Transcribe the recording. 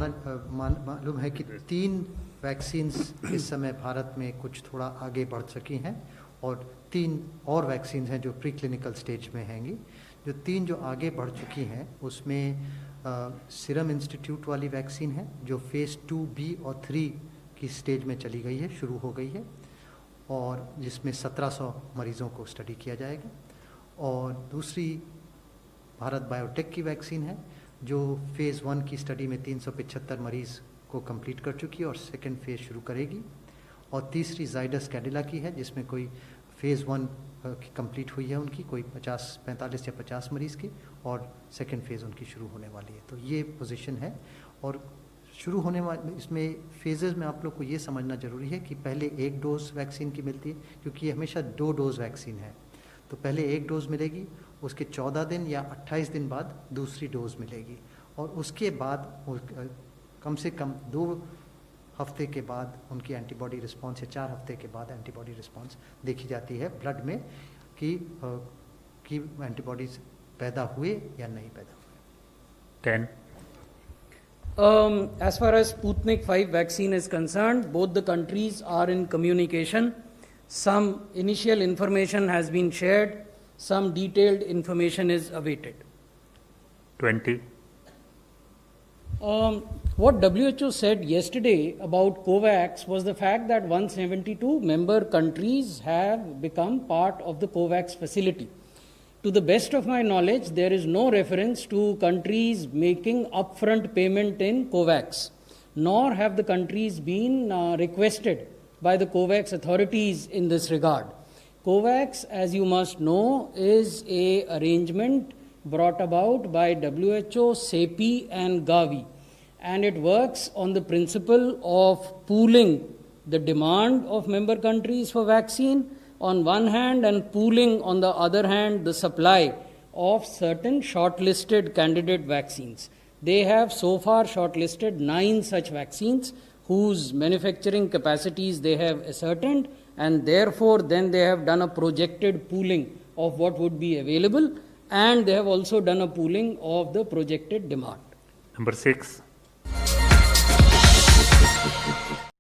मालूम है कि 3 वैक्सीन्स इस समय भारत में कुछ थोड़ा आगे बढ़ चुकी हैं और 3 और वैक्सीन्स हैं जो प्री क्लिनिकल स्टेज में हैंगी। जो 3 जो आगे बढ़ चुकी हैं उसमें सीरम इंस्टीट्यूट वाली वैक्सीन है जो फेज़ 2B और 3 की स्टेज में चली गई है, शुरू हो गई है, और जिसमें 1700 मरीज़ों को स्टडी किया जाएगा। और दूसरी भारत बायोटेक की वैक्सीन है जो फेज़ 1 की स्टडी में 375 मरीज़ को कंप्लीट कर चुकी है और सेकेंड फेज़ शुरू करेगी। और तीसरी जाइडस कैडिला की है जिसमें कोई फेज़ 1 की कंप्लीट हुई है उनकी, कोई 45 या 50 मरीज़ की, और सेकेंड फेज़ उनकी शुरू होने वाली है। तो ये पोजीशन है। और शुरू होने वाले इसमें फेजेस में आप लोग को ये समझना ज़रूरी है कि पहले 1 डोज वैक्सीन की मिलती है, क्योंकि ये हमेशा 2 डोज वैक्सीन है। तो पहले 1 डोज मिलेगी, उसके 14 दिन या 28 दिन बाद दूसरी डोज मिलेगी, और उसके बाद कम से कम 2 हफ्ते के बाद उनकी एंटीबॉडी रिस्पांस, या 4 हफ्ते के बाद एंटीबॉडी रिस्पांस देखी जाती है ब्लड में कि एंटीबॉडीज पैदा हुए या नहीं पैदा हुए। 10. As far as Sputnik 5 vaccine is concerned, both the countries are in communication. Some initial information has been shared, some detailed information is awaited. 20. What WHO said yesterday about COVAX was the fact that 172 member countries have become part of the COVAX facility. To the best of my knowledge, there is no reference to countries making upfront payment in COVAX, nor have the countries been requested by the COVAX authorities in this regard. COVAX, as you must know, is a arrangement brought about by WHO, CEPI and Gavi, and it works on the principle of pooling the demand of member countries for vaccine on one hand and pooling on the other hand the supply of certain shortlisted candidate vaccines. They have so far shortlisted 9 such vaccines whose manufacturing capacities they have ascertained, and therefore then they have done a projected pooling of what would be available, and they have also done a pooling of the projected demand. Number 6.